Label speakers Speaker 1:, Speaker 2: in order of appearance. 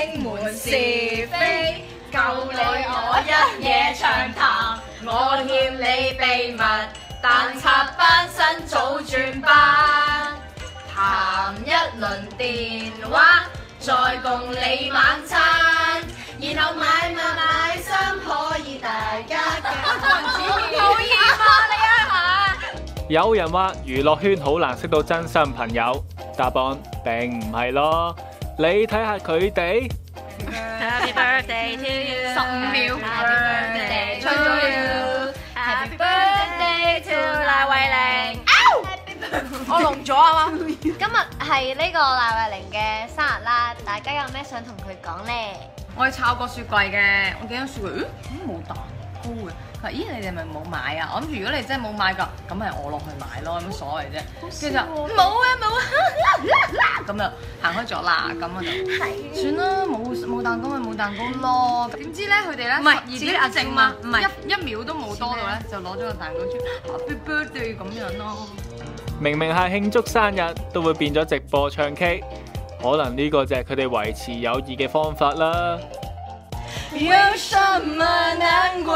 Speaker 1: 輕滿是非，舊你我一夜長談，我欠你秘密，但插班生早轉班，談一輪電話，再共你晚餐，然後買衫可以大家嘅。好熱啊！你一下。
Speaker 2: 有人話娛樂圈好難識到真心朋友，答案並唔係咯。你睇下佢哋。
Speaker 1: Happy birthday to you， 15秒。Happy birthday to you，Happy birthday to 賴慧玲。我聾咗啊嘛！
Speaker 3: 今日係呢個賴慧玲嘅生日啦，大家有咩想同佢講呢？
Speaker 1: 我去抄個雪櫃嘅，我見到雪櫃，冇蛋糕嘅。佢話：咦，你哋咪冇買啊？我諗住如果你真係冇買㗎，咁係我落去買咯，有乜所謂啫？跟住就冇啊冇啊，咁就行開咗啦。咁我就算啦，冇蛋糕咪冇蛋糕咯。點知咧佢哋咧唔係自己阿靜嘛，唔係一秒都冇多到咧，就攞咗個蛋糕出 Happy birthday 咁樣咯。
Speaker 2: 明明係慶祝生日，都會變咗直播唱 K， 可能呢個就係佢哋維持友誼嘅方法啦。
Speaker 1: 有什麼難過？